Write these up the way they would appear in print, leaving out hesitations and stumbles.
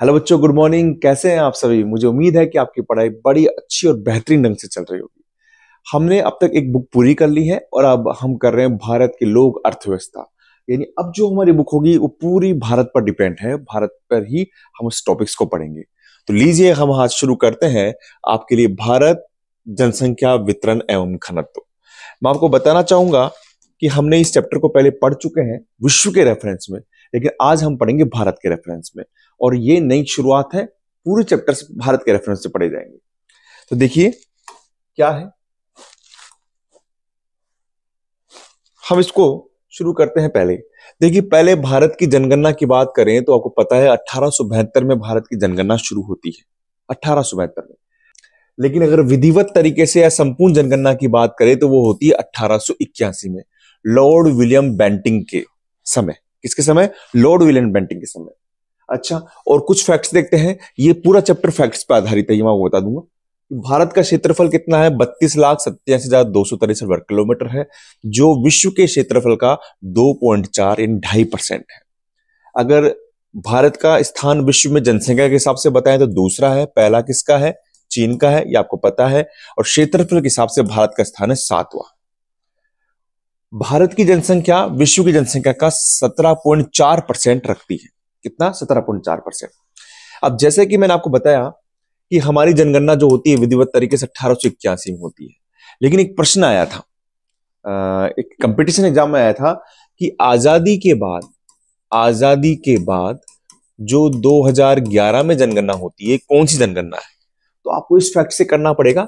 Hello बच्चों, good morning. कैसे हैं आप सभी? मुझे उम्मीद है कि आपकी पढ़ाई बड़ी अच्छी और बेहतरीन ढंग से चल रही होगी। हमने अब तक एक बुक पूरी कर ली है और अब हम कर रहे हैं भारत की लोक अर्थव्यवस्था। यानी अब जो हमारी बुक होगी वो पूरी भारत पर डिपेंड है, भारत पर ही हम उस टॉपिक्स को पढ़ेंगे। तो लीजिए हम आज शुरू करते हैं आपके लिए भारत जनसंख्या वितरण एवं घनत्व। मैं आपको बताना चाहूंगा कि हमने इस चैप्टर को पहले पढ़ चुके हैं विश्व के रेफरेंस में, लेकिन आज हम पढ़ेंगे भारत के रेफरेंस में। और ये नई शुरुआत है, पूरे चैप्टर भारत के रेफरेंस से पढ़े जाएंगे। तो देखिए क्या है, हम इसको शुरू करते हैं। पहले देखिए, पहले भारत की जनगणना की बात करें तो आपको पता है 1872 में भारत की जनगणना शुरू होती है, 1872 में। लेकिन अगर विधिवत तरीके से या संपूर्ण जनगणना की बात करें तो वो होती है 1881 में, लॉर्ड विलियम बेंटिंग के समय। किसके समय? लॉर्ड विलियम बेंटिंग के समय। अच्छा, और कुछ फैक्ट्स देखते हैं। ये पूरा चैप्टर फैक्ट्स पर आधारित है, ये मैं आपको बता दूंगा। भारत का क्षेत्रफल कितना है? 32,87,63 वर्ग किलोमीटर है, जो विश्व के क्षेत्रफल का 2.4 यानी 2.5% है। अगर भारत का स्थान विश्व में जनसंख्या के हिसाब से बताएं तो दूसरा है। पहला किसका है? चीन का है, ये आपको पता है। और क्षेत्रफल के हिसाब से भारत का स्थान है 7वां। भारत की जनसंख्या विश्व की जनसंख्या का 17.4% रखती है। कितना? 17.4%। अब जैसे कि मैंने आपको बताया कि हमारी जनगणना जो होती है विधिवत तरीके से 1881 में होती है। लेकिन एक प्रश्न आया था, एक कंपटीशन एग्जाम में आया था कि आजादी के बाद जो 2011 में जनगणना होती है, कौन सी जनगणना है? तो आपको इस फैक्ट से करना पड़ेगा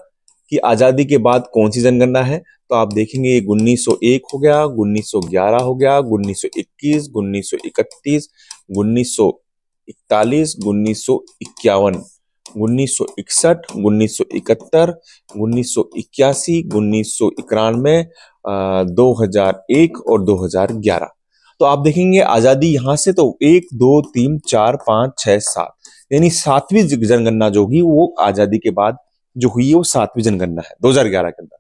कि आजादी के बाद कौन सी जनगणना है। तो आप देखेंगे 1901 हो गया, 1911 हो गया, 1921, 1931, 1941, 1951, 1961, 1971, 1981, 1991, 2001 और 2011। तो आप देखेंगे आजादी यहां से तो 1 2 3 4 5 6 7 यानी 7वीं जनगणना जो होगी वो आजादी के बाद जो हुई है वो 7वीं जनगणना है 2011 के अंदर।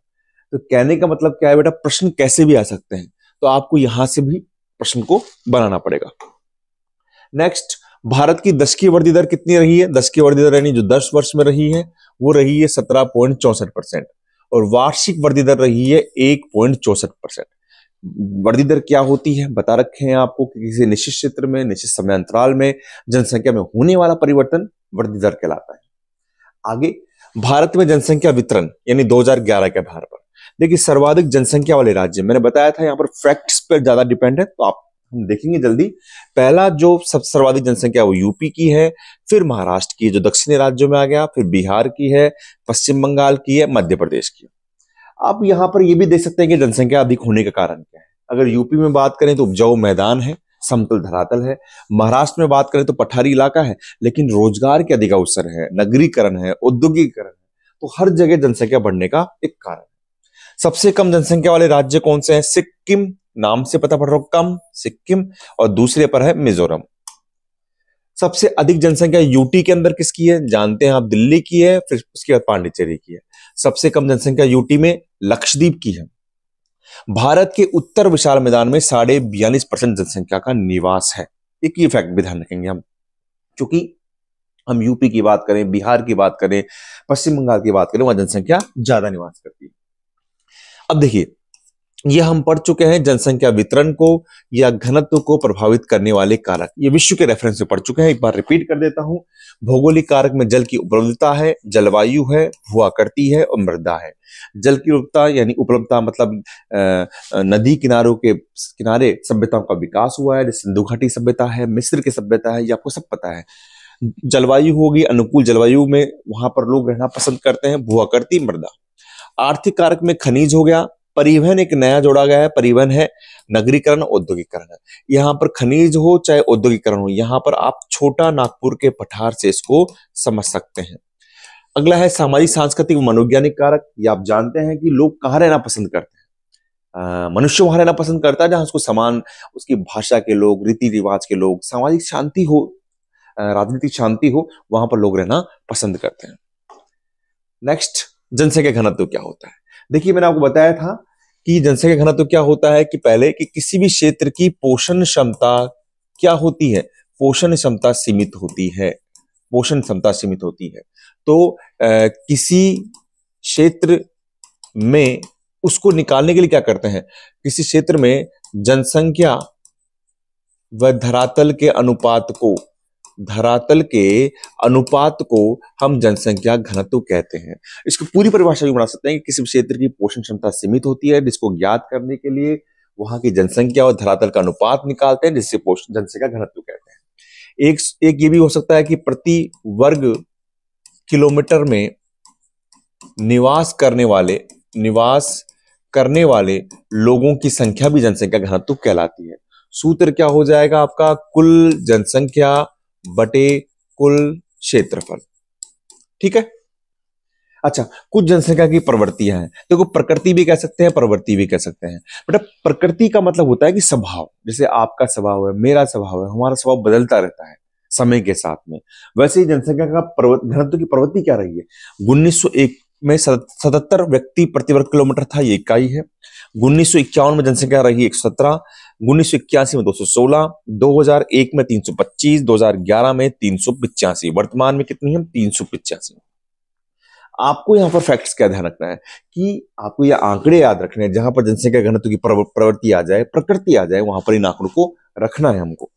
तो कहने का मतलब क्या है बेटा, प्रश्न कैसे भी आ सकते हैं, तो आपको यहां से भी प्रश्न को बनाना पड़ेगा। नेक्स्ट, भारत की दशकीय वृद्धि दर कितनी रही है? दशकीय वृद्धि दर यानी जो 10 वर्ष में रही है वो रही है 17.64%। और वार्षिक वृद्धि दर रही है 1.64%। वृद्धि दर क्या होती है बता रखे हैं आपको कि किसी निश्चित क्षेत्र में निश्चित समय अंतराल में जनसंख्या में होने वाला परिवर्तन वृद्धि दर कहलाता है। आगे, भारत में जनसंख्या वितरण यानी 2011 के आधार पर देखिए सर्वाधिक जनसंख्या वाले राज्य, मैंने बताया था यहाँ पर फैक्ट्स पर ज्यादा डिपेंड है, तो आप हम देखेंगे जल्दी। पहला जो सब सर्वाधिक जनसंख्या वो यूपी की है, फिर महाराष्ट्र की जो दक्षिणी राज्यों में आ गया, फिर बिहार की है, पश्चिम बंगाल की है, मध्य प्रदेश की। आप यहां पर ये भी देख सकते हैं कि जनसंख्या अधिक होने का कारण क्या है। अगर यूपी में बात करें तो उपजाऊ मैदान है, समतल धरातल है। महाराष्ट्र में बात करें तो पठारी इलाका है, लेकिन रोजगार के अधिक अवसर है, नगरीकरण है, औद्योगिकरण है। तो हर जगह जनसंख्या बढ़ने का एक कारण है। सबसे कम जनसंख्या वाले राज्य कौन से हैं? सिक्किम, नाम से पता पड़ रहा हो कम, सिक्किम। और दूसरे पर है मिजोरम। सबसे अधिक जनसंख्या यूटी के अंदर किसकी है? जानते हैं आप, दिल्ली की है, फिर उसके बाद पांडिचेरी की है। सबसे कम जनसंख्या यूटी में लक्षद्वीप की है। भारत के उत्तर विशाल मैदान में 42.5% जनसंख्या का निवास है। एक ये फैक्ट भी ध्यान रखेंगे हम, क्योंकि हम यूपी की बात करें, बिहार की बात करें, पश्चिम बंगाल की बात करें, वहां जनसंख्या ज्यादा निवास करती है। अब देखिए, ये हम पढ़ चुके हैं जनसंख्या वितरण को या घनत्व को प्रभावित करने वाले कारक। ये विश्व के रेफरेंस से पढ़ चुके हैं, एक बार रिपीट कर देता हूं। भौगोलिक कारक में जल की उपलब्धता है, जलवायु है, भूआकृति है और मृदा है। जल की उपलब्धता यानी उपलब्धता मतलब नदी किनारों के किनारे सभ्यताओं का विकास हुआ है, जैसे सिंधु घाटी सभ्यता है, मिस्र की सभ्यता है, ये आपको सब पता है। जलवायु होगी, अनुकूल जलवायु में वहां पर लोग रहना पसंद करते हैं। भूआकृति, मृदा। आर्थिक कारक में खनिज हो गया। परिवहन एक नया जोड़ा गया है, परिवहन है, नगरीकरण, औद्योगिकरण है। यहां पर खनिज हो चाहे औद्योगिकरण हो, यहां पर आप छोटा नागपुर के पठार से इसको समझ सकते हैं। अगला है सामाजिक सांस्कृतिक मनोवैज्ञानिक कारक। ये आप जानते हैं कि लोग कहाँ रहना पसंद करते हैं। मनुष्य वहां रहना पसंद करता है जहां उसको समान उसकी भाषा के लोग, रीति रिवाज के लोग, सामाजिक शांति हो, राजनीतिक शांति हो, वहां पर लोग रहना पसंद करते हैं। नेक्स्ट, जनसंख्या घनत्व क्या होता है? देखिए, मैंने आपको बताया था कि जनसंख्या घनत्व क्या होता है कि पहले कि किसी भी क्षेत्र की पोषण क्षमता क्या होती है? पोषण क्षमता सीमित होती है। पोषण क्षमता सीमित होती है। तो किसी क्षेत्र में उसको निकालने के लिए क्या करते हैं, किसी क्षेत्र में जनसंख्या व धरातल के अनुपात को हम जनसंख्या घनत्व कहते हैं। इसकी पूरी परिभाषा भी बना सकते हैं कि किसी क्षेत्र की पोषण क्षमता सीमित होती है, जिसको ज्ञात करने के लिए वहां की जनसंख्या और धरातल का अनुपात निकालते हैं, जिससे जनसंख्या घनत्व कहते हैं। एक ये भी हो सकता है कि प्रति वर्ग किलोमीटर में निवास करने वाले लोगों की संख्या भी जनसंख्या घनत्व कहलाती है। सूत्र क्या हो जाएगा आपका, कुल जनसंख्या बटे कुल क्षेत्रफल। ठीक है। अच्छा, कुछ जनसंख्या की प्रवृत्तियां हैं। देखो, प्रकृति भी कह सकते हैं, प्रवृत्ति भी कह सकते हैं। बेटा, प्रकृति का मतलब होता है कि स्वभाव, जैसे आपका स्वभाव है, मेरा स्वभाव है, हमारा स्वभाव बदलता रहता है समय के साथ में। वैसे ही जनसंख्या का घनत्व की प्रवृत्ति क्या रही है। 1901 में 77 व्यक्ति प्रति वर्ग किलोमीटर था, ये इकाई है। 1951 में जनसंख्या रही 117, 1981 में 216, 2001 में 325, 2011 में 385, वर्तमान में कितनी है, 385। आपको यहां पर फैक्ट्स क्या ध्यान रखना है कि आपको ये आंकड़े याद रखने हैं। जहां पर जनसंख्या घनत्व की प्रवृत्ति आ जाए, प्रकृति आ जाए, वहां पर इन आंकड़ों को रखना है हमको।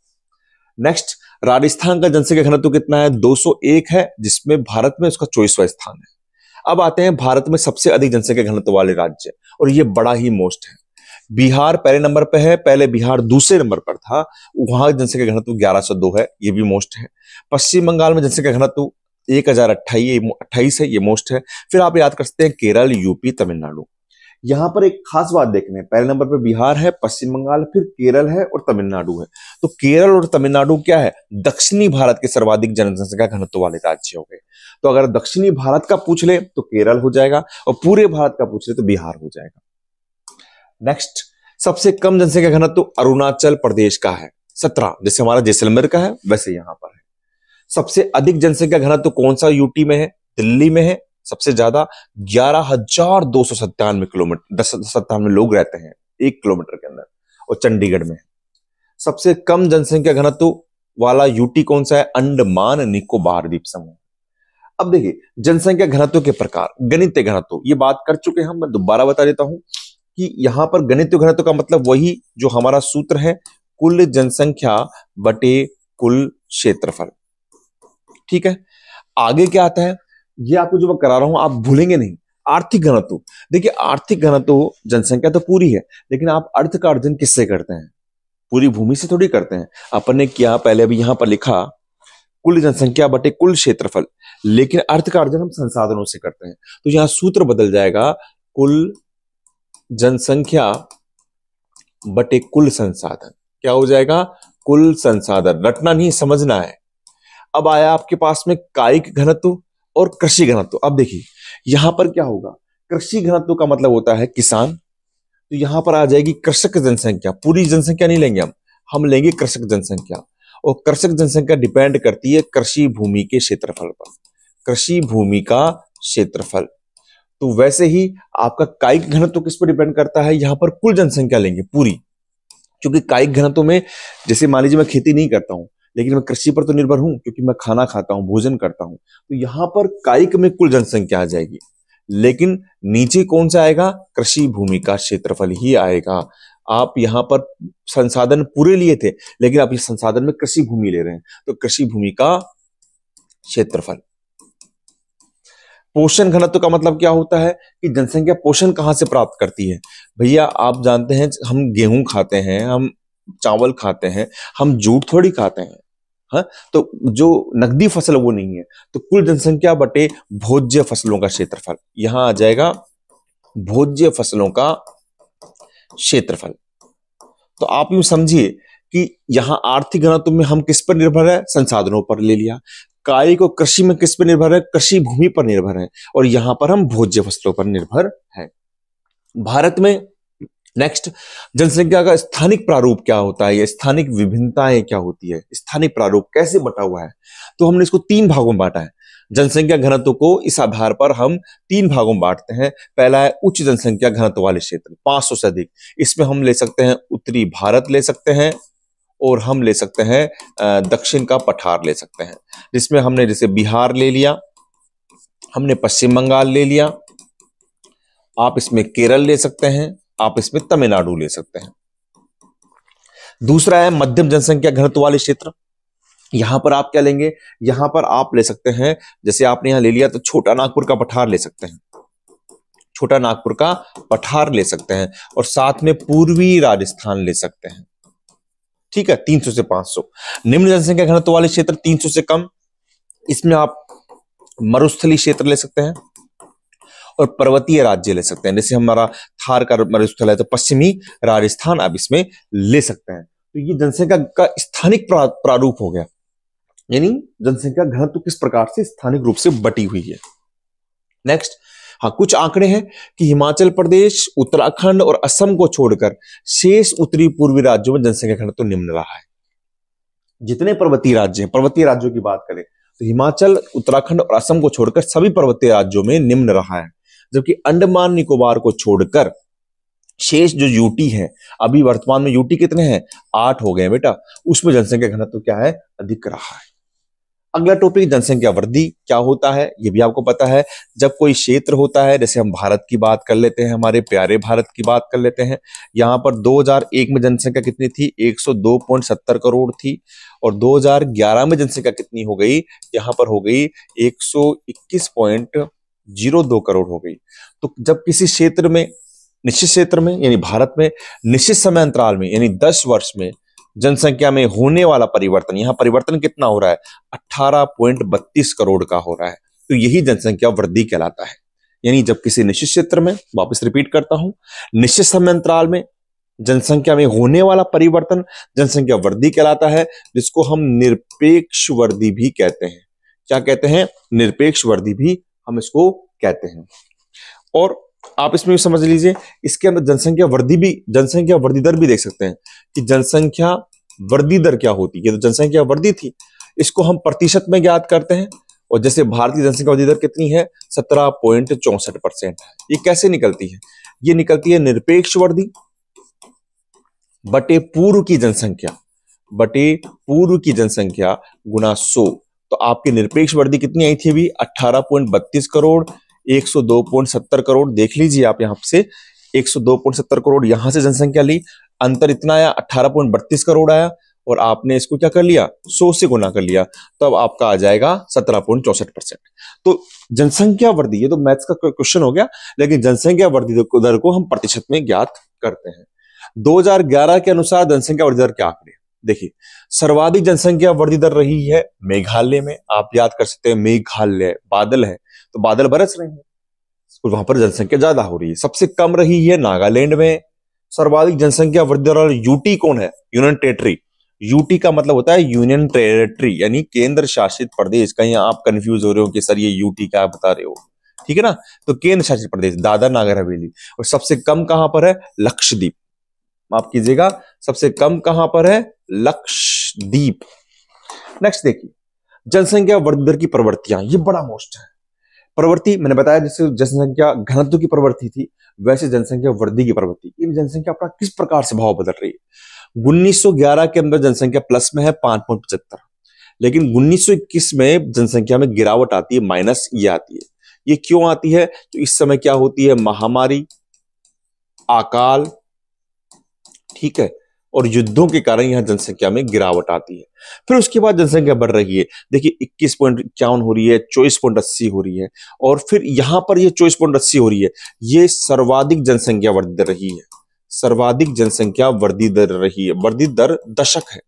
नेक्स्ट, राजस्थान का जनसंख्या घनत्व कितना है, 201 है, जिसमें भारत में उसका 24वां स्थान है। अब आते हैं भारत में सबसे अधिक जनसंख्या घनत्व वाले राज्य, और ये बड़ा ही मोस्ट है। बिहार पहले नंबर पे है, पहले बिहार दूसरे नंबर पर था, वहां जनसंख्या घनत्व 1102 है, ये भी मोस्ट है। पश्चिम बंगाल में जनसंख्या घनत्व 1028 है, ये मोस्ट है। फिर आप याद कर सकते हैं केरल, यूपी, तमिलनाडु। यहां पर एक खास बात देखने हैं, पहले नंबर पे बिहार है, पश्चिम बंगाल, फिर केरल है और तमिलनाडु है। तो केरल और तमिलनाडु क्या है, दक्षिणी भारत के सर्वाधिक जनसंख्या घनत्व वाले राज्य हो गए। तो अगर दक्षिणी भारत का पूछ ले तो केरल हो जाएगा, और पूरे भारत का पूछ ले तो बिहार हो जाएगा। नेक्स्ट, सबसे कम जनसंख्या घनत्व अरुणाचल प्रदेश का है, 17, जैसे हमारा जैसलमेर का है वैसे यहां पर है। सबसे अधिक जनसंख्या घनत्व कौन सा यूटी में है, दिल्ली में है, सबसे ज्यादा 11,297 किलोमीटर 97 लोग रहते हैं 1 किलोमीटर के अंदर, और चंडीगढ़ में। सबसे कम जनसंख्या घनत्व वाला यूटी कौन सा है, अंडमान निकोबार द्वीप समूह। अब देखिए, जनसंख्या घनत्व के प्रकार, गणितीय घनत्व, ये बात कर चुके हैं हम, मैं दोबारा बता देता हूं कि यहां पर गणितीय घनत्व का मतलब वही जो हमारा सूत्र है, कुल जनसंख्या बटे कुल क्षेत्रफल। ठीक है। आगे क्या आता है, ये आपको जो मैं करा रहा हूं आप भूलेंगे नहीं। आर्थिक घनत्व, देखिए आर्थिक घनत्व, जनसंख्या तो पूरी है, लेकिन आप अर्थ का अर्जन किससे करते हैं, पूरी भूमि से थोड़ी करते हैं। अपन ने क्या पहले अभी यहां पर लिखा कुल जनसंख्या बटे कुल क्षेत्रफल, लेकिन अर्थ का अर्जन हम संसाधनों से करते हैं। तो यहां सूत्र बदल जाएगा, कुल जनसंख्या बटे कुल संसाधन। क्या हो जाएगा, कुल संसाधन। रटना नहीं, समझना है। अब आया आपके पास में कायिक घनत्व और कृषि घनत्व। अब देखिए यहां पर क्या होगा, कृषि घनत्व का मतलब होता है किसान, तो यहां पर आ जाएगी कृषक जनसंख्या। पूरी जनसंख्या नहीं लेंगे हम लेंगे कृषक जनसंख्या, और कृषक जनसंख्या डिपेंड करती है कृषि भूमि के क्षेत्रफल पर, कृषि भूमि का क्षेत्रफल। तो वैसे ही आपका कायिक घनत्व किस पर डिपेंड करता है, यहां पर कुल जनसंख्या लेंगे पूरी, क्योंकि कायिक घनत्व में, जैसे मान लीजिए मैं खेती नहीं करता हूं, लेकिन मैं कृषि पर तो निर्भर हूं, क्योंकि मैं खाना खाता हूं, भोजन करता हूं, तो यहां पर कायिक में कुल जनसंख्या आ जाएगी, लेकिन नीचे कौन सा आएगा, कृषि भूमि का क्षेत्रफल ही आएगा। आप यहां पर संसाधन पूरे लिए थे, लेकिन आप इस संसाधन में कृषि भूमि ले रहे हैं, तो कृषि भूमि का क्षेत्रफल। पोषण घनत्व का मतलब क्या होता है कि जनसंख्या पोषण कहां से प्राप्त करती है। भैया आप जानते हैं, हम गेहूं खाते हैं, हम चावल खाते हैं, हम जूट थोड़ी खाते हैं, हाँ? तो जो नकदी फसल वो नहीं है। तो कुल जनसंख्या बटे भोज्य फसलों का क्षेत्रफल, यहां आ जाएगा भोज्य फसलों का क्षेत्रफल। तो आप यूं समझिए कि यहां आर्थिक घनत्व में हम किस पर निर्भर है, संसाधनों पर ले लिया। कायिक और कृषि में किस पर निर्भर है, कृषि भूमि पर निर्भर है, और यहां पर हम भोज्य फसलों पर निर्भर है। भारत में नेक्स्ट, जनसंख्या का स्थानिक प्रारूप क्या होता है, या स्थानिक विभिन्नताएं क्या होती है, स्थानिक प्रारूप कैसे बटा हुआ है। तो हमने इसको 3 भागों में बांटा है। जनसंख्या घनत्व को इस आधार पर हम 3 भागों में बांटते हैं। पहला है उच्च जनसंख्या घनत्व वाले क्षेत्र, 500 से अधिक। इसमें हम ले सकते हैं उत्तरी भारत ले सकते हैं, और हम ले सकते हैं दक्षिण का पठार ले सकते हैं, जिसमें हमने जैसे बिहार ले लिया, हमने पश्चिम बंगाल ले लिया, आप इसमें केरल ले सकते हैं, आप इसमें तमिलनाडु ले सकते हैं। दूसरा है मध्यम जनसंख्या घनत्व वाले क्षेत्र। यहां पर आप क्या लेंगे, यहां पर आप ले सकते हैं, जैसे आपने यहां ले लिया तो छोटा नागपुर का पठार ले सकते हैं, छोटा नागपुर का पठार ले सकते हैं, और साथ में पूर्वी राजस्थान ले सकते हैं। ठीक है, 300 से 500। निम्न जनसंख्या घनत्व वाले क्षेत्र 300 से कम, इसमें आप मरुस्थलीय क्षेत्र ले सकते हैं और पर्वतीय राज्य ले सकते हैं। जैसे हमारा थार का मरुस्थल है तो पश्चिमी राजस्थान आप इसमें ले सकते हैं। तो ये जनसंख्या का स्थानिक प्रारूप हो गया, यानी जनसंख्या घनत्व किस प्रकार से स्थानिक रूप से बटी हुई है। नेक्स्ट, हाँ, कुछ आंकड़े हैं कि हिमाचल प्रदेश, उत्तराखंड और असम को छोड़कर शेष उत्तरी पूर्वी राज्यों में जनसंख्या घनत्व निम्न रहा है। जितने पर्वतीय राज्य हैं, पर्वतीय राज्यों की बात करें तो हिमाचल, उत्तराखंड और असम को छोड़कर सभी पर्वतीय राज्यों में निम्न रहा है, जबकि अंडमान निकोबार को छोड़कर शेष जो यूटी है, अभी वर्तमान में यूटी कितने हैं, 8 हो गए बेटा, उसमें जनसंख्या घनत्व क्या है, अधिक रहा है। अगला टॉपिक जनसंख्या वृद्धि क्या होता है, ये भी आपको पता है। जब कोई क्षेत्र होता है, जैसे हम भारत की बात कर लेते हैं, हमारे प्यारे भारत की बात कर लेते हैं, यहां पर 2001 में जनसंख्या कितनी थी, 102.70 करोड़ थी, और 2011 में जनसंख्या कितनी हो गई, यहां पर हो गई 121.02 करोड़ हो गई। तो जब किसी क्षेत्र में, निश्चित क्षेत्र में यानी भारत में, निश्चित समय अंतराल में यानी 10 वर्ष में जनसंख्या में होने वाला परिवर्तन, यहां परिवर्तन कितना हो रहा है, 18.32 करोड़ का हो रहा है, तो यही जनसंख्या वृद्धि कहलाता है। यानी जब किसी निश्चित क्षेत्र में, वापस रिपीट करता हूं, निश्चित समय अंतराल में जनसंख्या में होने वाला परिवर्तन जनसंख्या वृद्धि कहलाता है, जिसको हम निरपेक्ष वृद्धि भी कहते हैं। क्या कहते हैं, निरपेक्ष वृद्धि भी हम इसको कहते हैं। और आप इसमें भी समझ लीजिए, इसके अंदर जनसंख्या वृद्धि दर भी देख सकते हैं कि जनसंख्या वृद्धि दर क्या होती है। तो जनसंख्या वृद्धि थी, इसको हम प्रतिशत में ज्ञात करते हैं, और जैसे भारतीय जनसंख्या वृद्धि दर कितनी है, 17.64% है। ये कैसे निकलती है, ये निकलती है निरपेक्ष वृद्धि बटे पूर्व की जनसंख्या, गुना 100। तो आपकी निरपेक्ष वृद्धि कितनी आई थी अभी, 18.32 करोड़, 102.70 करोड़, देख लीजिए आप यहां से 102.70 करोड़ यहां से जनसंख्या ली, अंतर इतना आया, 18.32 करोड़ आया, और आपने इसको क्या कर लिया, 100 से गुना कर लिया, तब आपका आ जाएगा 17.64%। तो जनसंख्या वृद्धि, ये तो मैथ्स का क्वेश्चन हो गया, लेकिन जनसंख्या वृद्धि दर को हम प्रतिशत में ज्ञात करते हैं। 2011 के अनुसार जनसंख्या वृद्धि दर क्या आंकड़े, देखिए, सर्वाधिक जनसंख्या वृद्धि दर रही है मेघालय में। आप याद कर सकते हैं, मेघालय बादल है तो बादल बरस रहे हैं, तो वहां पर जनसंख्या ज्यादा हो रही है। सबसे कम रही है नागालैंड में। सर्वाधिक जनसंख्या वृद्धि दर वाला यूटी कौन है, यूनियन टेरिटरी। यूटी का मतलब होता है यूनियन टेरिटरी, यानी केंद्र शासित प्रदेश। कहीं आप कंफ्यूज हो रहे हो कि सर ये यूटी क्या बता रहे हो, ठीक है ना, तो केंद्र शासित प्रदेश, दादर नागर हवेली। और सबसे कम कहां पर है, लक्षद्वीप, माफ कीजिएगा, सबसे कम कहां पर है, लक्षद्वीप। नेक्स्ट देखिए, जनसंख्या वृद्धि दर की प्रवृत्तियां, ये बड़ा मोस्ट है। प्रवृत्ति मैंने बताया, जैसे जनसंख्या घनत्व की प्रवृत्ति थी, वैसे जनसंख्या वृद्धि की प्रवृत्ति, इन जनसंख्या अपना किस प्रकार से भाव बदल रही है। 1911 के अंदर जनसंख्या प्लस में है 5.75, लेकिन 1921 में जनसंख्या में गिरावट आती है, माइनस ये आती है। ये क्यों आती है, तो इस समय क्या होती है, महामारी, अकाल, ठीक है, और युद्धों के कारण यहां जनसंख्या में गिरावट आती है। फिर उसके बाद जनसंख्या बढ़ रही है, देखिए 21.51 हो रही है, 24.80 हो रही है, और फिर यहां पर ये 24.80 हो रही है, ये सर्वाधिक जनसंख्या वृद्धि दर रही है, सर्वाधिक जनसंख्या वृद्धि दर रही है। वृद्धि दर दशक है,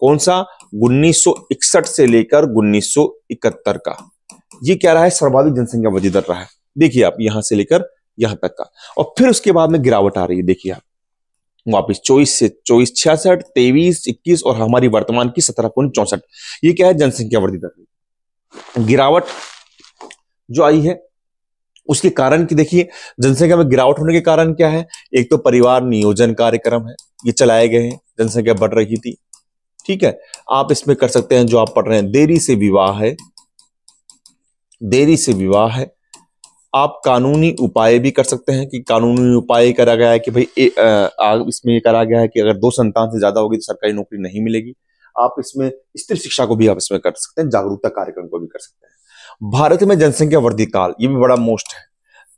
कौन सा, 1961 से लेकर 1971 का, ये क्या रहा है, सर्वाधिक जनसंख्या वृद्धि दर रहा है। देखिए आप यहां से लेकर यहां तक का, और फिर उसके बाद में गिरावट आ रही है। देखिए आप वापिस 24 से 24, 66, 23, 21 और हमारी वर्तमान की 17.64, ये क्या है, जनसंख्या वृद्धि दर। गिरावट जो आई है उसके कारण की देखिए, जनसंख्या में गिरावट होने के कारण क्या है, एक तो परिवार नियोजन कार्यक्रम है, ये चलाए गए हैं, जनसंख्या बढ़ रही थी, ठीक है। आप इसमें कर सकते हैं जो आप पढ़ रहे हैं, देरी से विवाह है, आप कानूनी उपाय भी कर सकते हैं कि कानूनी उपाय करा गया है कि भाई इसमें ये करा गया है कि अगर 2 संतान से ज्यादा होगी तो सरकारी नौकरी नहीं मिलेगी। आप इसमें स्त्री शिक्षा को भी आप इसमें कर सकते हैं, जागरूकता कार्यक्रम को भी कर सकते हैं। भारत में जनसंख्या वृद्धि काल, ये भी बड़ा मोस्ट है।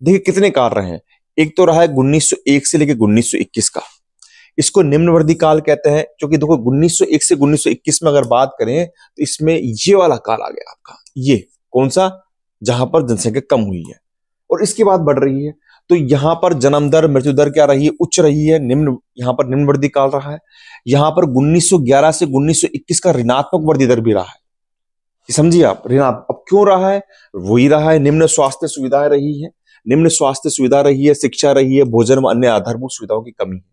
देखिए कितने काल रहे हैं। एक तो रहा है 1901 से लेकर 1921 का, इसको निम्न वृद्धि काल कहते हैं, क्योंकि देखो 1901 से 1921 में अगर बात करें तो इसमें ये वाला काल आ गया आपका, ये कौन सा, जहां पर जनसंख्या कम हुई है और इसके बाद बढ़ रही है। तो यहां पर जन्म दर मृत्यु दर क्या रही है, उच्च रही है, निम्न, यहां पर निम्न वृद्धि काल रहा है। यहां पर 1911 से 1921 का ऋणात्मक वृद्धि दर भी रहा है, समझिए आप, ऋणात्मक अब क्यों रहा है, वही रहा है, निम्न स्वास्थ्य सुविधाएं रही है, निम्न स्वास्थ्य सुविधा रही है, शिक्षा रही है, भोजन व अन्य आधारभूत सुविधाओं की कमी है।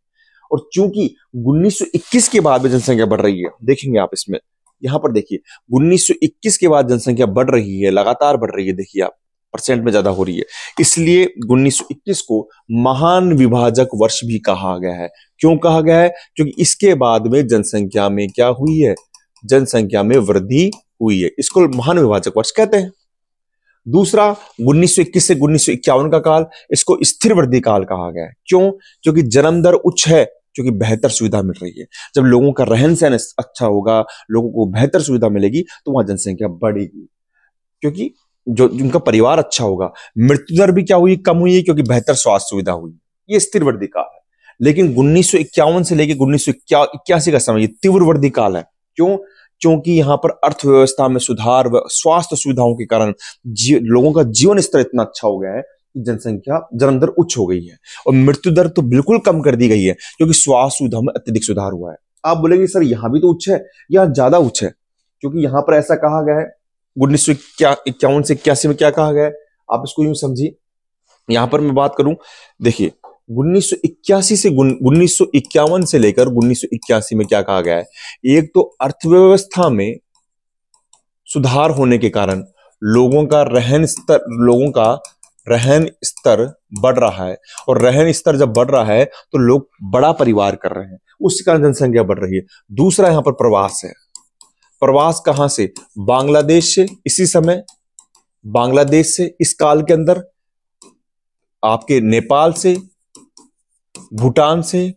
और चूंकि 1921 के बाद में जनसंख्या बढ़ रही है, देखेंगे आप इसमें, यहां पर देखिए 1921 के बाद जनसंख्या बढ़ रही है, लगातार बढ़ रही है, देखिए आप परसेंट में ज्यादा हो रही है, इसलिए 1921 को महान विभाजक वर्ष भी कहा गया है। क्यों कहा गया है, क्योंकि इसके बाद में जनसंख्या में क्या हुई है, जनसंख्या में वृद्धि हुई है, इसको महान विभाजक वर्ष कहते हैं। दूसरा 1921 से 1951 का काल, इसको स्थिर वृद्धि काल कहा गया है। क्यों, क्योंकि जन्म दर उच्च है, क्योंकि बेहतर सुविधा मिल रही है। जब लोगों का रहन सहन अच्छा होगा, लोगों को बेहतर सुविधा मिलेगी तो वहां जनसंख्या बढ़ेगी, क्योंकि जो जिनका परिवार अच्छा होगा। मृत्यु दर भी क्या हुई, कम हुई है, क्योंकि बेहतर स्वास्थ्य सुविधा हुई। ये स्थिर वृद्धि काल है। लेकिन 1951 से लेकर 1981 का समय तीव्र वृद्धि काल है। क्यों, क्योंकि यहां पर अर्थव्यवस्था में सुधार व स्वास्थ्य सुविधाओं के कारण लोगों का जीवन स्तर इतना अच्छा हो गया है कि जनसंख्या, जन्म दर उच्च हो गई है और मृत्यु दर तो बिल्कुल कम कर दी गई है, क्योंकि स्वास्थ्य सुविधाओं में अत्यधिक सुधार हुआ है। आप बोलेंगे सर यहां भी तो उच्च है, यहां ज्यादा उच्च है, क्योंकि यहां पर ऐसा कहा गया है 1951 से 81 में क्या कहा गया है, आप इसको यूं समझिए। यहां पर मैं बात करूं, देखिए 1981 से 1951 से लेकर 1981 में क्या कहा गया है, एक तो अर्थव्यवस्था में सुधार होने के कारण लोगों का रहन स्तर बढ़ रहा है, और रहन स्तर जब बढ़ रहा है तो लोग बड़ा परिवार कर रहे हैं, उस कारण जनसंख्या बढ़ रही है। दूसरा यहां पर प्रवास है। प्रवास कहां से, बांग्लादेश से, इसी समय बांग्लादेश से, इस काल के अंदर आपके नेपाल से, भूटान से,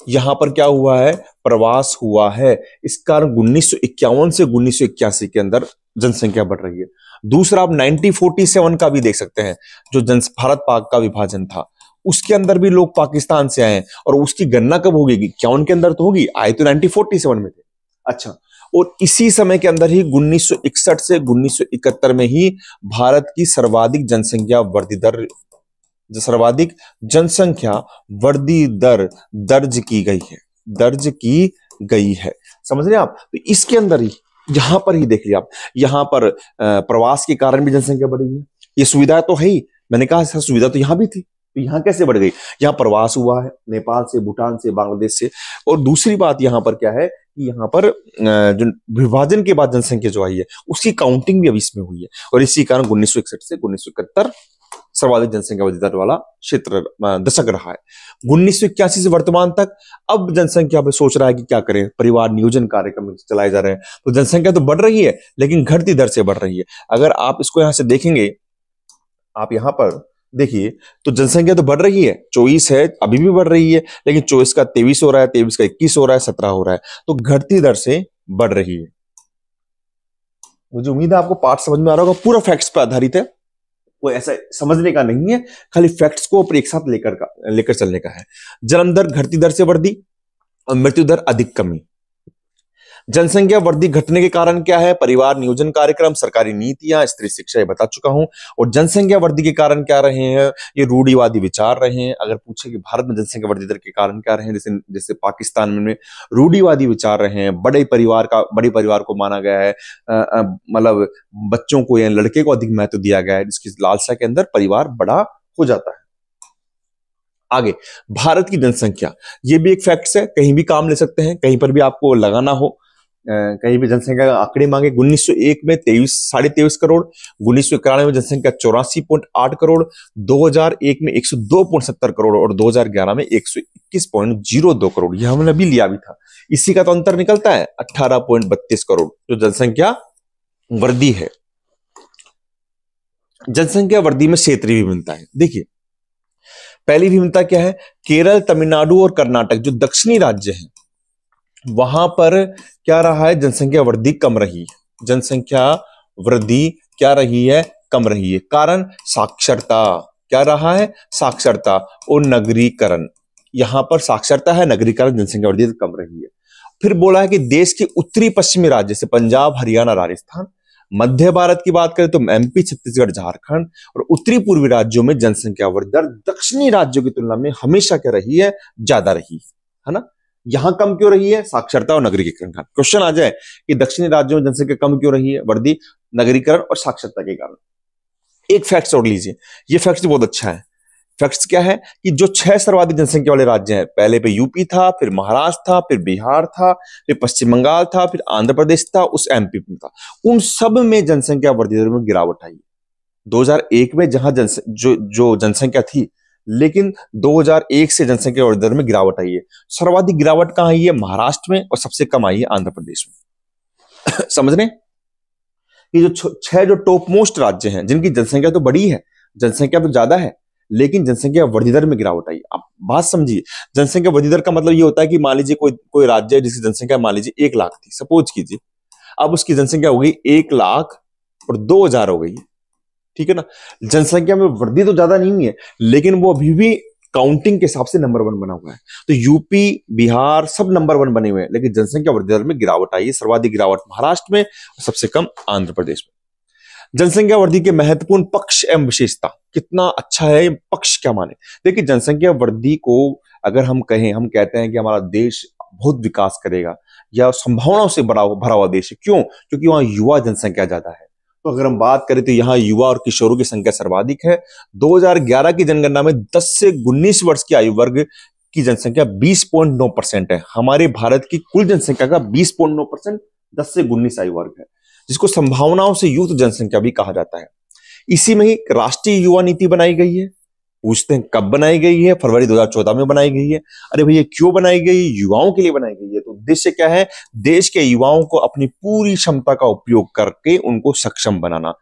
यहां पर क्या हुआ है, प्रवास हुआ है। इस कारण 1951 से 1981 के अंदर जनसंख्या बढ़ रही है। दूसरा आप 1947 का भी देख सकते हैं, जो भारत पाक का विभाजन था, उसके अंदर भी लोग पाकिस्तान से आए हैं, और उसकी गणना कब होगी, 51 के अंदर तो होगी, आए तो 1947 में थे। अच्छा, और इसी समय के अंदर ही 1961 से 1971 में ही भारत की सर्वाधिक जनसंख्या वृद्धि दर दर्ज की गई है। समझ रहे हैं आप, तो इसके अंदर ही, यहां पर ही देख लिया आप, यहां पर प्रवास के कारण भी जनसंख्या बढ़ी है। ये सुविधा तो है ही, मैंने कहा सुविधा तो यहां भी थी, तो यहां कैसे बढ़ गई, यहां प्रवास हुआ है नेपाल से, भूटान से, बांग्लादेश से। और दूसरी बात यहां पर क्या है कि यहां पर जो विभाजन के बाद जनसंख्या जो आई है उसकी काउंटिंग भी अभी इसमें हुई है, और इसी कारण 1961 से 1971 सर्वाधिक जनसंख्या वृद्धि दर वाला क्षेत्र दशक रहा है। 1981 से वर्तमान तक अब जनसंख्या पे सोच रहा है कि क्या करें, परिवार नियोजन कार्यक्रम चलाए जा रहे हैं, तो जनसंख्या तो बढ़ रही है लेकिन घटती दर से बढ़ रही है। अगर आप इसको यहां से देखेंगे, आप यहां पर देखिए तो जनसंख्या तो बढ़ रही है, 24 है, अभी भी बढ़ रही है, लेकिन 24 का 23 हो रहा है, 23 का 21 हो रहा है, 17 हो रहा है, तो घटती दर से बढ़ रही है। मुझे उम्मीद है आपको पाठ समझ में आ रहा होगा, पूरा फैक्ट्स पर आधारित है, कोई ऐसा समझने का नहीं है, खाली फैक्ट्स को एक साथ लेकर चलने का है। जन्म दर घटती दर से वृद्धि और मृत्यु दर अधिक कमी। जनसंख्या वृद्धि घटने के कारण क्या है, परिवार नियोजन कार्यक्रम, सरकारी नीतियां, स्त्री शिक्षा, ये बता चुका हूं। और जनसंख्या वृद्धि के कारण क्या रहे हैं, ये रूढ़िवादी विचार रहे हैं। अगर पूछे कि भारत में जनसंख्या वृद्धि दर के कारण क्या रहे हैं, जैसे पाकिस्तान में रूढ़िवादी विचार रहे हैं, बड़े परिवार को माना गया है, मतलब बच्चों को या लड़के को अधिक महत्व दिया गया है, जिसकी लालसा के अंदर परिवार बड़ा हो जाता है। आगे भारत की जनसंख्या, ये भी एक फैक्ट्स है, कहीं भी काम ले सकते हैं, कहीं पर भी आपको लगाना हो, कहीं भी जनसंख्या का आंकड़े मांगे। 1901 में 23.5 करोड़, 1991 में जनसंख्या 84.8 करोड़, 2001 में 102.70 करोड़ और 2011 में 121.02 करोड़, यह हमने अभी लिया भी था। इसी का तो अंतर निकलता है 18.32 करोड़ जो जनसंख्या वृद्धि है। जनसंख्या वृद्धि में क्षेत्रीय विभिन्नता है। देखिए, पहली विभिन्नता क्या है? केरल, तमिलनाडु और कर्नाटक जो दक्षिणी राज्य हैं, वहां पर क्या रहा है? जनसंख्या वृद्धि कम रही है। जनसंख्या वृद्धि क्या रही है? कम रही है। कारण साक्षरता। क्या रहा है? साक्षरता और नगरीकरण। यहां पर साक्षरता है, नगरीकरण, जनसंख्या वृद्धि कम रही है। फिर बोला है कि देश के उत्तरी पश्चिमी राज्य से पंजाब, हरियाणा, राजस्थान, मध्य भारत की बात करें तो एमपी, छत्तीसगढ़, झारखंड और उत्तरी पूर्वी राज्यों में जनसंख्या वृद्धि दर दक्षिणी राज्यों की तुलना में हमेशा क्या रही है? ज्यादा रही है ना। यहां कम क्यों रही है? साक्षरता और नगरीकरण का क्वेश्चन आ जाए कि दक्षिणी राज्यों में जनसंख्या कम क्यों रही है? वृद्धि नगरीकरण और साक्षरता के कारण। एक फैक्ट जोड़ लीजिए, ये फैक्ट बहुत अच्छा है। फैक्ट्स क्या है कि जो 6 सर्वाधिक जनसंख्या वाले राज्य हैं, पहले पे यूपी था, फिर महाराष्ट्र था, फिर बिहार था, फिर पश्चिम बंगाल था, फिर आंध्र प्रदेश था, उस एमपी में था। उन सब में जनसंख्या वृद्धि दर में गिरावट आई। 2001 में जहां जो जनसंख्या थी, लेकिन 2001 से जनसंख्या वृद्धि दर में गिरावट आई है। सर्वाधिक गिरावट कहां आई है? महाराष्ट्र में, और सबसे कम आई है आंध्र प्रदेश में। समझ रहे? ये जो 6 जो टॉप मोस्ट राज्य हैं, जिनकी जनसंख्या तो बड़ी है, जनसंख्या तो ज्यादा है, लेकिन जनसंख्या वृद्धि दर में गिरावट आई। आप बात समझिए, जनसंख्या वृद्धि दर का मतलब ये होता है कि मान लीजिए कोई राज्य है जिसकी जनसंख्या मान लीजिए 1 लाख थी, सपोज कीजिए, अब उसकी जनसंख्या हो गई 1 लाख और 2,000 हो गई। ठीक है ना। जनसंख्या में वृद्धि तो ज्यादा नहीं हुई है, लेकिन वो अभी भी काउंटिंग के हिसाब से नंबर 1 बना हुआ है। तो यूपी, बिहार सब नंबर 1 बने हुए हैं, लेकिन जनसंख्या वृद्धि दर में गिरावट आई है। सर्वाधिक गिरावट महाराष्ट्र में, सबसे कम आंध्र प्रदेश में। जनसंख्या वृद्धि के महत्वपूर्ण पक्ष एवं विशेषता। कितना अच्छा है ये पक्ष, क्या माने? देखिए, जनसंख्या वृद्धि को अगर हम कहें, हम कहते हैं कि हमारा देश बहुत विकास करेगा या संभावनाओं से भरा हुआ देश है। क्यों? क्योंकि वहां युवा जनसंख्या ज्यादा है। तो अगर हम बात करें तो यहाँ युवा और किशोरों की संख्या सर्वाधिक है। 2011 की जनगणना में 10 से 19 वर्ष की आयु वर्ग की जनसंख्या 20.9% है। हमारे भारत की कुल जनसंख्या का 20.9% 10 से 19 आयु वर्ग है, जिसको संभावनाओं से युक्त जनसंख्या भी कहा जाता है। इसी में ही राष्ट्रीय युवा नीति बनाई गई है। पूछते हैं कब बनाई गई है? फरवरी 2014 में बनाई गई है। अरे भैया, क्यों बनाई गई? युवाओं के लिए बनाई गई है। तो उद्देश्य क्या है? देश के युवाओं को अपनी पूरी क्षमता का उपयोग करके उनको सक्षम बनाना।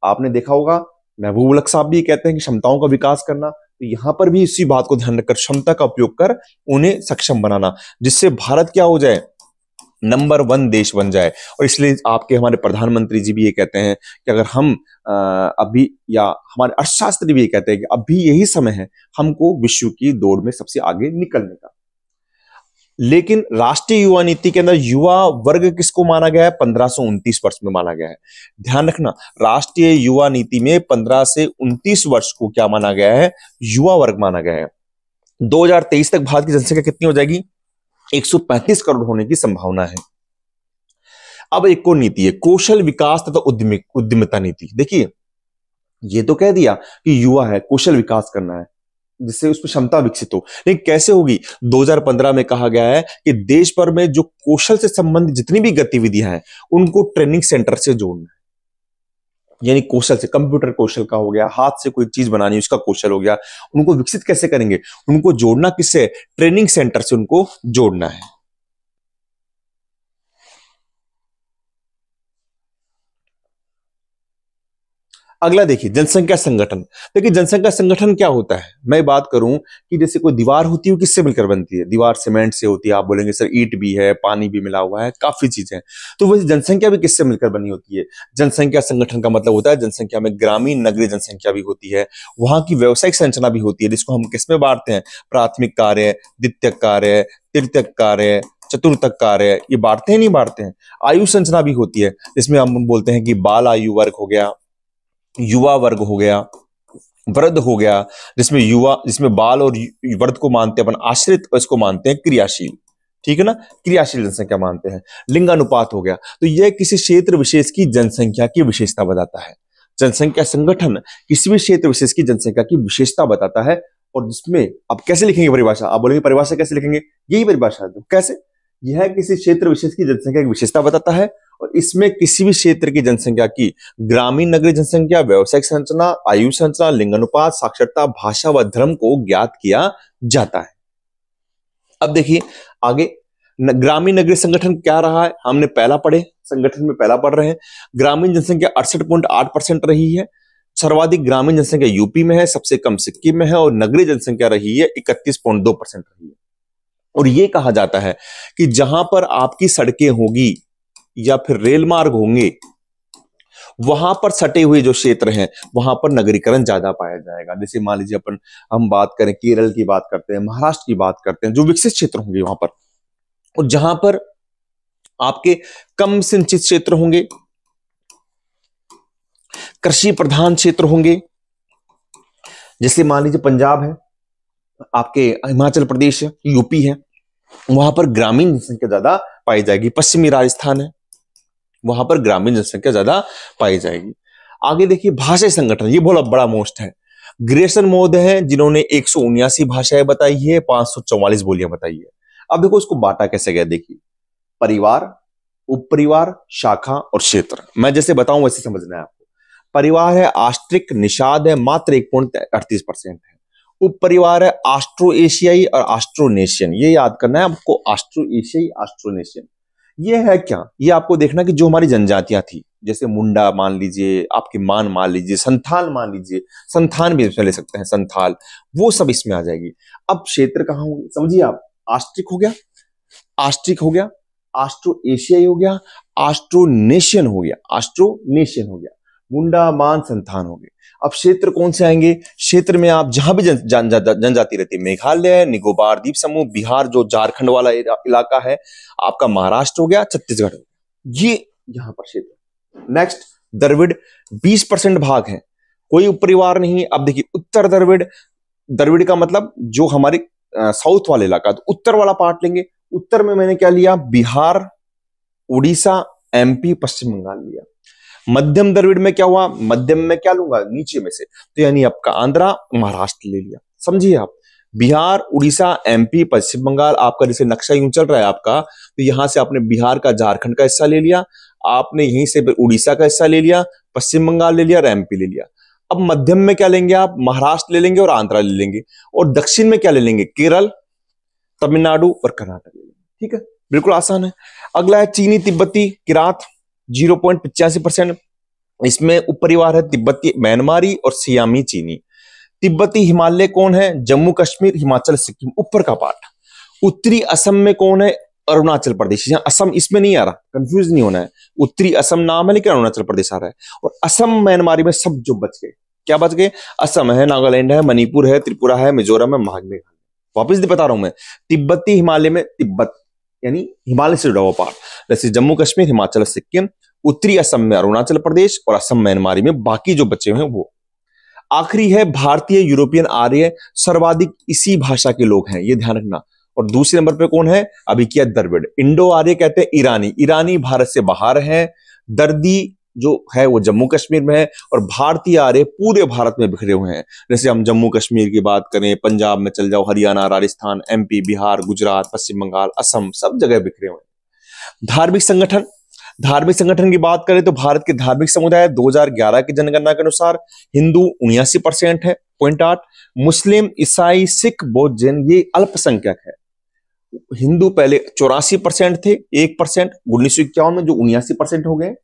आपने देखा होगा, महबूब उल हक साहब भी कहते हैं कि क्षमताओं का विकास करना। तो यहां पर भी इसी बात को ध्यान रखकर क्षमता का उपयोग कर उन्हें सक्षम बनाना, जिससे भारत क्या हो जाए? नंबर 1 देश बन जाए। और इसलिए आपके हमारे प्रधानमंत्री जी भी ये कहते हैं कि अगर हम अभी, या हमारे अर्थशास्त्री भी ये कहते हैं कि अभी यही समय है हमको विश्व की दौड़ में सबसे आगे निकलने का। लेकिन राष्ट्रीय युवा नीति के अंदर युवा वर्ग किसको माना गया है? 15 से 29 वर्ष में माना गया है। ध्यान रखना, राष्ट्रीय युवा नीति में 15 से 29 वर्ष को क्या माना गया है? युवा वर्ग माना गया है। 2023 तक भारत की जनसंख्या कितनी हो जाएगी? 135 करोड़ होने की संभावना है। अब एक और नीति है, कौशल विकास तथा उद्यमिता नीति। देखिए, ये तो कह दिया कि युवा है, कौशल विकास करना है जिससे उसमें क्षमता विकसित हो, लेकिन कैसे होगी? 2015 में कहा गया है कि देश भर में जो कौशल से संबंधित जितनी भी गतिविधियां हैं उनको ट्रेनिंग सेंटर से जोड़ना है। यानी कौशल से, कंप्यूटर कौशल का हो गया, हाथ से कोई चीज बनानी उसका कौशल हो गया, उनको विकसित कैसे करेंगे? उनको जोड़ना किससे? ट्रेनिंग सेंटर से उनको जोड़ना है। अगला देखिए, जनसंख्या संगठन। देखिए, जनसंख्या संगठन क्या होता है? मैं बात करूं कि जैसे कोई दीवार होती है, किससे मिलकर बनती है? दीवार सीमेंट से होती है। आप बोलेंगे सर ईंट भी है, पानी भी मिला हुआ है, काफी चीजें। तो वैसे जनसंख्या भी किससे मिलकर बनी होती है? जनसंख्या संगठन का मतलब होता है जनसंख्या में ग्रामीण नगरीय जनसंख्या भी होती है, वहां की व्यवसायिक संरचना भी होती है, जिसको हम किसमें बांटते हैं? प्राथमिक कार्य, द्वितीयक कार्य, तृतीयक कार्य, चतुर्थक कार्य, ये बांटते हैं नहीं बांटते हैं। आयु संरचना भी होती है, जिसमें हम बोलते हैं कि बाल आयु वर्ग हो गया, युवा वर्ग हो गया, वृद्ध हो गया, जिसमें बाल और वृद्ध को मानते हैं अपन आश्रित, और इसको मानते हैं क्रियाशील। ठीक है ना, क्रियाशील जनसंख्या मानते हैं। लिंगानुपात हो गया। तो यह किसी क्षेत्र विशेष की जनसंख्या की विशेषता बताता है। जनसंख्या संगठन किसी भी क्षेत्र विशेष की जनसंख्या की विशेषता बताता है। और जिसमें आप कैसे लिखेंगे परिभाषा? आप बोलेंगे परिभाषा कैसे लिखेंगे? यही परिभाषा है। तो कैसे? यह किसी क्षेत्र विशेष की जनसंख्या की विशेषता बताता है, और इसमें किसी भी क्षेत्र की जनसंख्या की ग्रामीण नगरीय जनसंख्या, व्यवसायिक संरचना, आयु संरचना, लिंगानुपात, साक्षरता, भाषा व धर्म को ज्ञात किया जाता है। अब देखिए आगे, ग्रामीण नगरीय संगठन क्या रहा है? हमने पहला पढ़े, संगठन में पहला पढ़ रहे हैं। ग्रामीण जनसंख्या 68.8% रही है। सर्वाधिक ग्रामीण जनसंख्या यूपी में है, सबसे कम सिक्किम में है और नगरीय जनसंख्या रही है 31.2% रही है। और ये कहा जाता है कि जहां पर आपकी सड़कें होगी या फिर रेल मार्ग होंगे, वहां पर सटे हुए जो क्षेत्र हैं वहां पर नगरीकरण ज्यादा पाया जाएगा। जैसे मान लीजिए हम बात करें, केरल की बात करते हैं, महाराष्ट्र की बात करते हैं, जो विकसित क्षेत्र होंगे वहां पर, और जहां पर आपके कम सिंचित क्षेत्र होंगे, कृषि प्रधान क्षेत्र होंगे, जैसे मान लीजिए पंजाब है, आपके हिमाचल प्रदेश है, यूपी है, वहां पर ग्रामीण जनसंख्या ज्यादा पाई जाएगी। पश्चिमी राजस्थान है, वहां पर ग्रामीण जनसंख्या ज्यादा पाई जाएगी। आगे देखिए भाषाई संगठन, ये बहुत बड़ा मोस्ट है। ग्रेसन महोदय हैं जिन्होंने 179 भाषाएं बताई है, 544 बोलियां बताई है। अब देखो इसको बांटा कैसे गया, देखिए परिवार, उप परिवार, शाखा और क्षेत्र। मैं जैसे बताऊं वैसे समझना है आपको। परिवार है आस्ट्रिक निषाद है, मात्र 1.38% है। उप परिवार है ऑस्ट्रो एशियाई और ऑस्ट्रोनेशियन, ये याद करना है आपको, ऑस्ट्रो एशियाई ऑस्ट्रोनेशियन। ये है क्या, ये आपको देखना कि जो हमारी जनजातियां थी, जैसे मुंडा मान लीजिए, आपकी मान मान लीजिए, संथाल मान लीजिए, संथान भी ले सकते हैं, संथाल, वो सब इसमें आ जाएगी। अब क्षेत्र कहां होंगे समझिए आप, ऑस्ट्रिक हो गया, ऑस्ट्रिक हो गया, ऑस्ट्रो एशियाई हो गया, ऑस्ट्रोनेशियन हो गया, ऑस्ट्रोनेशियन हो गया, मुंडा मान संथान हो गए। अब क्षेत्र कौन से आएंगे, क्षेत्र में आप जहां भी जनजाति रहती है, मेघालय, निकोबार द्वीप समूह, बिहार जो झारखंड वाला इलाका है, आपका महाराष्ट्र हो गया, छत्तीसगढ़ हो गया, ये यहां पर क्षेत्र। नेक्स्ट द्रविड़, 20% भाग है, कोई उपरिवार नहीं। अब देखिए उत्तर द्रविड़, द्रविड़ का मतलब जो हमारे साउथ वाला इलाका, तो उत्तर वाला पार्ट लेंगे। उत्तर में मैंने क्या लिया, बिहार, उड़ीसा, एमपी, पश्चिम बंगाल लिया। मध्यम द्रविड़ में क्या हुआ, मध्यम में क्या लूंगा, नीचे में से, तो यानी आपका आंध्रा, महाराष्ट्र ले लिया। समझिए आप, बिहार, उड़ीसा, एमपी, पश्चिम बंगाल, आपका जैसे नक्शा यूं चल रहा है आपका, तो यहां से आपने बिहार का, झारखंड का हिस्सा ले लिया, आपने यहीं से उड़ीसा का हिस्सा ले लिया, पश्चिम बंगाल ले लिया और एमपी ले लिया। अब मध्यम में क्या लेंगे आप, महाराष्ट्र ले लेंगे और आंध्रा ले लेंगे, और दक्षिण में क्या ले लेंगे, केरल, तमिलनाडु और कर्नाटक ले लेंगे। ठीक है, बिल्कुल आसान है। अगला है चीनी तिब्बती किरात, 0.85%। इसमें उपपरिवार है तिब्बती म्यांमारी और सियामी चीनी। तिब्बती हिमालय कौन है, जम्मू कश्मीर, हिमाचल, सिक्किम, ऊपर का पार्ट। उत्तरी असम में कौन है, अरुणाचल प्रदेश। यहाँ असम इसमें नहीं आ रहा, कंफ्यूज नहीं होना है, उत्तरी असम नाम है लेकिन अरुणाचल प्रदेश आ रहा है। और असम म्यांमारी में सब जो बच गए, क्या बच गए, असम है, नागालैंड है, मणिपुर है, त्रिपुरा है, मिजोरम है, मेघालय। वापिस बता रहा हूं मैं, तिब्बती हिमालय में तिब्बत यानी हिमालय से जुड़ा हुआ पार्ट, जैसे जम्मू कश्मीर, हिमाचल, सिक्किम, उत्तरी असम में अरुणाचल प्रदेश और असम म्यांमारी में बाकी जो बचे हुए हैं वो। आखिरी है भारतीय यूरोपियन आर्य, सर्वाधिक इसी भाषा के लोग हैं, ये ध्यान रखना। और दूसरे नंबर पे कौन है, अभिकिया द्रविड़। इंडो आर्य कहते हैं ईरानी, ईरानी भारत से बाहर है। दर्दी जो है वो जम्मू कश्मीर में है, और भारतीय आर्य पूरे भारत में बिखरे हुए हैं। जैसे हम जम्मू कश्मीर की बात करें, पंजाब में चल जाओ, हरियाणा, राजस्थान, एमपी, बिहार, गुजरात, पश्चिम बंगाल, असम, सब जगह बिखरे हुए हैं। धार्मिक संगठन, धार्मिक संगठन की बात करें तो भारत के धार्मिक समुदाय 2011 की जनगणना के अनुसार हिंदू 79% है, 0.8, मुस्लिम, ईसाई, सिख, बौद्ध, जैन ये अल्पसंख्यक है। हिंदू पहले 84% थे, 1% 1951 में जो 79% हो गए।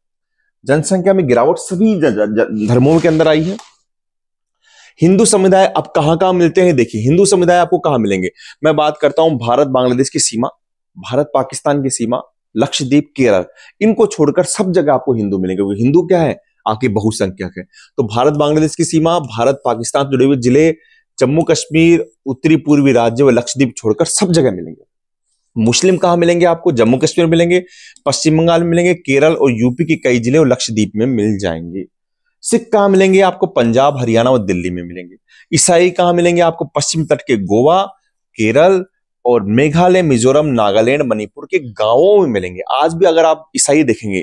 जनसंख्या में गिरावट सभी धर्मों के अंदर आई है। हिंदू समुदाय अब कहां मिलते हैं, देखिए हिंदू समुदाय आपको कहां मिलेंगे। मैं बात करता हूं भारत बांग्लादेश की सीमा, भारत पाकिस्तान की सीमा, लक्षद्वीप, केरल, इनको छोड़कर सब जगह आपको हिंदू मिलेंगे, क्योंकि हिंदू क्या है, आपके बहुसंख्यक है। तो भारत बांग्लादेश की सीमा, भारत पाकिस्तान से जुड़े हुए जिले, जम्मू कश्मीर, उत्तरी पूर्वी राज्य व लक्षद्वीप छोड़कर सब जगह मिलेंगे। मुस्लिम कहां मिलेंगे आपको, जम्मू कश्मीर में मिलेंगे, पश्चिम बंगाल में मिलेंगे, केरल और यूपी के कई जिले और लक्षद्वीप में मिल जाएंगे। सिख कहां मिलेंगे आपको, पंजाब, हरियाणा और दिल्ली में मिलेंगे। ईसाई कहां मिलेंगे आपको, पश्चिम तट के गोवा, केरल और मेघालय, मिजोरम, नागालैंड, मणिपुर के गांवों में मिलेंगे। आज भी अगर आप ईसाई देखेंगे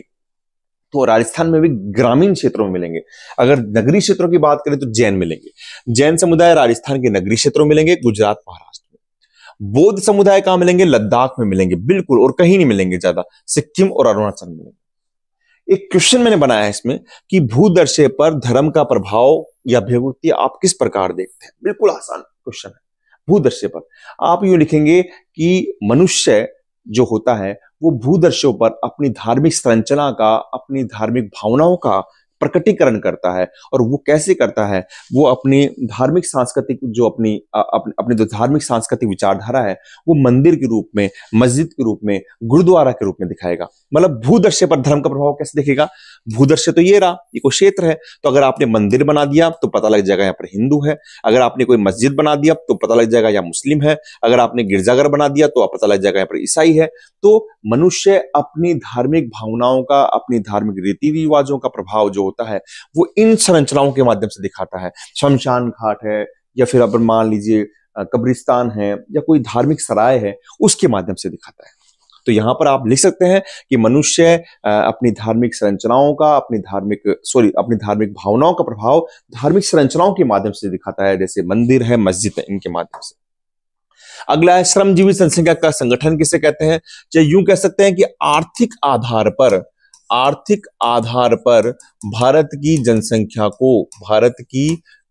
तो राजस्थान में भी ग्रामीण क्षेत्रों में मिलेंगे। अगर नगरीय क्षेत्रों की बात करें तो जैन मिलेंगे, जैन समुदाय राजस्थान के नगरीय क्षेत्रों में मिलेंगे, गुजरात, महाराष्ट्र में। बौद्ध समुदाय कहां मिलेंगे, लद्दाख में मिलेंगे बिल्कुल, और कहीं नहीं मिलेंगे ज्यादा, सिक्किम और अरुणाचल में मिलेंगे। एक क्वेश्चन मैंने बनाया है इसमें कि भूदर्शे पर धर्म का प्रभाव या अभिव्यक्ति आप किस प्रकार देखते हैं। बिल्कुल आसान क्वेश्चन है। भूदर्शे पर आप यूं लिखेंगे कि मनुष्य जो होता है वो भूदर्शों पर अपनी धार्मिक संरचना का, अपनी धार्मिक भावनाओं का प्रकटीकरण करता है। और वो कैसे करता है? वो अपनी धार्मिक सांस्कृतिक जो अपनी जो धार्मिक सांस्कृतिक विचारधारा है वो मंदिर के रूप में, मस्जिद के रूप में, गुरुद्वारा के रूप में दिखाएगा। मतलब भूदृश्य पर धर्म का प्रभाव कैसे दिखेगा? भूदृश्य तो ये रहा, ये कोई क्षेत्र है, तो अगर आपने मंदिर बना दिया तो पता लग जाएगा यहाँ पर हिंदू है। अगर आपने कोई मस्जिद बना दिया तो पता लग जाएगा यहाँ मुस्लिम है। अगर आपने गिरजाघर बना दिया तो पता लग जाएगा यहाँ पर ईसाई है। तो मनुष्य अपनी धार्मिक भावनाओं का, अपनी धार्मिक रीति रिवाजों का प्रभाव जो होता है वो इन संरचनाओं के माध्यम से दिखाता है। शमशान घाट है, या फिर अपन मान लीजिए कब्रिस्तान है, या कोई धार्मिक सराय है, उसके माध्यम से दिखाता है। तो यहां पर आप लिख सकते हैं कि मनुष्य अपनी धार्मिक संरचनाओं का, अपनी धार्मिक भावनाओं का प्रभाव धार्मिक संरचनाओं के माध्यम से दिखाता है, जैसे मंदिर है, मस्जिद है, इनके माध्यम से। अगला है श्रमजीवी जनसंख्या का संगठन किसे कहते हैं? चाहे यूं कह सकते हैं कि आर्थिक आधार पर भारत की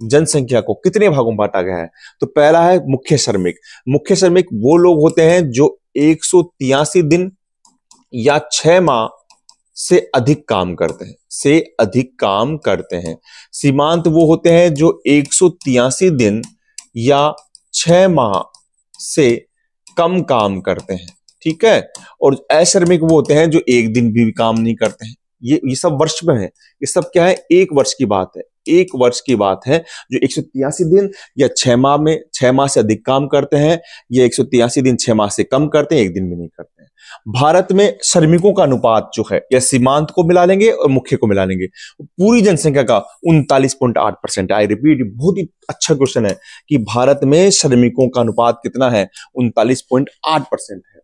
जनसंख्या को कितने भागों में बांटा गया है? तो पहला है मुख्य श्रमिक। मुख्य श्रमिक वो लोग होते हैं जो 183 दिन या 6 माह से अधिक काम करते हैं। सीमांत वो होते हैं जो 183 दिन या 6 माह से कम काम करते हैं, ठीक है। और अश्रमिक वो होते हैं जो एक दिन भी काम नहीं करते हैं। ये सब वर्ष में है, ये सब क्या है? एक वर्ष की बात है। एक वर्ष की बात है जो 183 दिन या 6 माह से अधिक काम करते हैं, या 183 दिन 6 माह से कम करते हैं, एक दिन भी नहीं करते हैं। भारत में श्रमिकों का अनुपात जो है, या सीमांत को मिला लेंगे और मुख्य को मिला लेंगे, पूरी जनसंख्या का 39.8%। आई रिपीट, बहुत ही अच्छा क्वेश्चन है कि भारत में श्रमिकों का अनुपात कितना है? 39.8% है।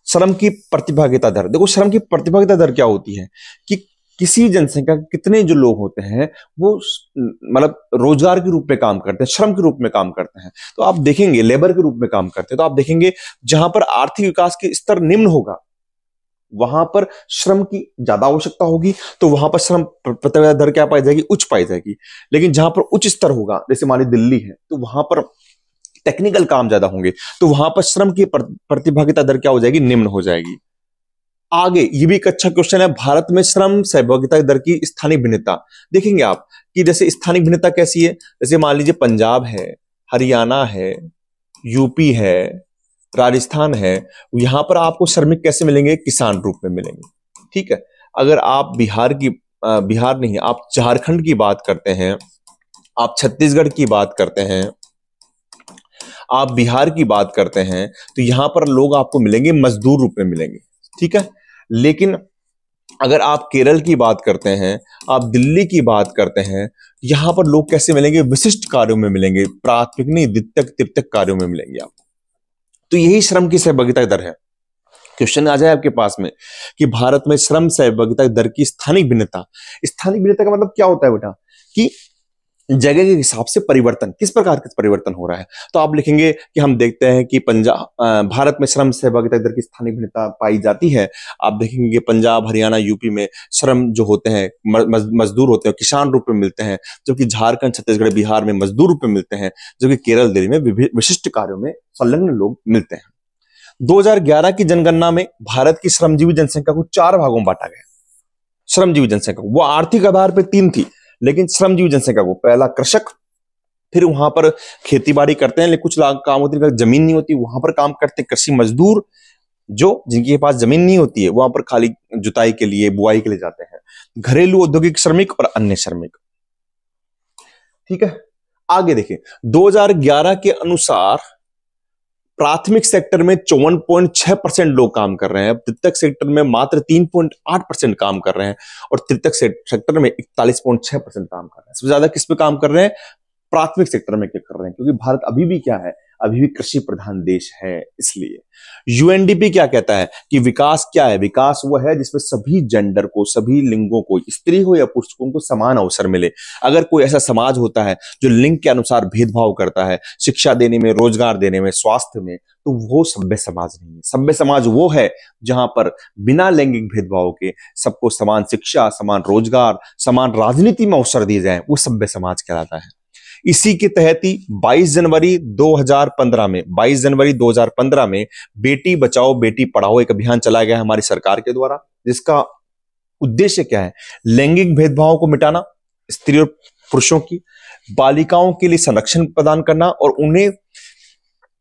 श्रम की प्रतिभागिता दर, देखो श्रम की प्रतिभागिता दर क्या होती है कि किसी जनसंख्या के कितने जो लोग होते हैं वो मतलब रोजगार के रूप में काम करते हैं, श्रम के रूप में काम करते हैं। तो आप देखेंगे लेबर के रूप में काम करते हैं, तो आप देखेंगे जहां पर आर्थिक विकास के स्तर निम्न होगा वहां पर श्रम की ज्यादा आवश्यकता होगी, तो वहां पर श्रम प्रतिभागिता दर क्या पाई जाएगी? उच्च पाई जाएगी। लेकिन जहां पर उच्च स्तर होगा, जैसे मान ली दिल्ली है, तो वहां पर टेक्निकल काम ज्यादा होंगे, तो वहां पर श्रम की प्रतिभागिता दर क्या हो जाएगी? निम्न हो जाएगी। आगे ये भी एक अच्छा क्वेश्चन है, भारत में श्रम सहभागिता दर की स्थानिक भिन्नता देखेंगे आप कि जैसे स्थानिक भिन्नता कैसी है। जैसे मान लीजिए पंजाब है, हरियाणा है, यूपी है, राजस्थान है, यहां पर आपको श्रमिक कैसे मिलेंगे? किसान रूप में मिलेंगे, ठीक है। अगर आप बिहार नहीं, आप झारखंड की बात करते हैं, आप छत्तीसगढ़ की बात करते हैं, आप बिहार की बात करते हैं, तो यहां पर लोग आपको मिलेंगे मजदूर रूप में मिलेंगे, ठीक है। लेकिन अगर आप केरल की बात करते हैं, आप दिल्ली की बात करते हैं, यहां पर लोग कैसे मिलेंगे? विशिष्ट कार्यों में मिलेंगे, प्राथमिक नहीं द्वितीयक तृतीयक कार्यों में मिलेंगे आपको। तो यही श्रम की सहभागिता दर है। क्वेश्चन आ जाए आपके पास में कि भारत में श्रम सहभागिता दर की स्थानिक भिन्नता का मतलब क्या होता है बेटा? कि जगह के हिसाब से परिवर्तन, किस प्रकार का परिवर्तन हो रहा है। तो आप लिखेंगे कि हम देखते हैं कि भारत में श्रम सहभागिता दर की स्थानीय भिन्नता पाई जाती है। आप देखेंगे कि पंजाब, हरियाणा, यूपी में श्रम जो होते हैं मजदूर होते हैं, किसान रूप में मिलते हैं, जबकि झारखंड, छत्तीसगढ़, बिहार में मजदूर रूप में मिलते हैं, जबकि केरल, दिल्ली में विशिष्ट कार्यों में संलग्न लोग मिलते हैं। 2011 की जनगणना में भारत की श्रमजीवी जनसंख्या को 4 भागों में बांटा गया। श्रमजीवी जनसंख्या वो आर्थिक आधार पर 3 थी, लेकिन श्रमजीवी जनसंख्या को पहला कृषक, फिर वहां पर खेती बाड़ी करते हैं, लेकिन कुछ काम होती है जमीन नहीं होती, वहां पर काम करते कृषि मजदूर, जो जिनके पास जमीन नहीं होती है वहां पर खाली जुताई के लिए, बुआई के लिए जाते हैं, घरेलू औद्योगिक श्रमिक और अन्य श्रमिक, ठीक है। आगे देखिए 2011 के अनुसार प्राथमिक सेक्टर में 54.6% लोग काम कर रहे हैं, द्वितीयक सेक्टर में मात्र 3.8% काम कर रहे हैं, और तृतीयक सेक्टर में 41.6% काम कर रहे हैं। सबसे ज्यादा किस पे काम कर रहे हैं? प्राथमिक सेक्टर में क्या कर रहे हैं, क्योंकि भारत अभी भी क्या है? अभी भी कृषि प्रधान देश है। इसलिए यूएनडीपी क्या कहता है कि विकास क्या है? विकास वो है जिसमें सभी जेंडर को, सभी लिंगों को, स्त्री हो या पुरुष को, उनको समान अवसर मिले। अगर कोई ऐसा समाज होता है जो लिंग के अनुसार भेदभाव करता है, शिक्षा देने में, रोजगार देने में, स्वास्थ्य में, तो वो सभ्य समाज नहीं है। सभ्य समाज वो है जहां पर बिना लैंगिक भेदभाव के सबको समान शिक्षा, समान रोजगार, समान राजनीति में अवसर दिए जाए, वो सभ्य समाज कहलाता है। इसी के तहत ही 22 जनवरी 2015 में बेटी बचाओ बेटी पढ़ाओ एक अभियान चलाया गया हमारी सरकार के द्वारा, जिसका उद्देश्य क्या है? लैंगिक भेदभाव को मिटाना, स्त्री और पुरुषों की, बालिकाओं के लिए संरक्षण प्रदान करना और उन्हें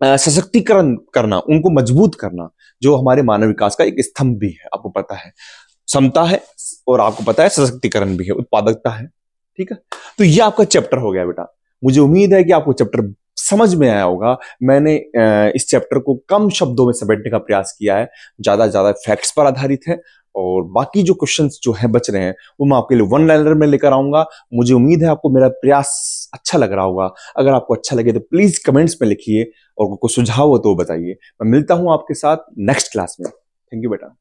सशक्तिकरण करना, उनको मजबूत करना, जो हमारे मानव विकास का एक स्तंभ भी है। आपको पता है समता है और आपको पता है सशक्तिकरण भी है, उत्पादकता है। ठीक है, तो ये आपका चैप्टर हो गया बेटा। मुझे उम्मीद है कि आपको चैप्टर समझ में आया होगा। मैंने इस चैप्टर को कम शब्दों में समेटने का प्रयास किया है, ज्यादा ज्यादा फैक्ट्स पर आधारित है, और बाकी जो क्वेश्चंस जो हैं बच रहे हैं वो मैं आपके लिए वन लाइनर में लेकर आऊंगा। मुझे उम्मीद है आपको मेरा प्रयास अच्छा लग रहा होगा। अगर आपको अच्छा लगे तो प्लीज कमेंट्स में लिखिए, और कोई सुझाव हो तो बताइए। मैं मिलता हूं आपके साथ नेक्स्ट क्लास में। थैंक यू बेटा।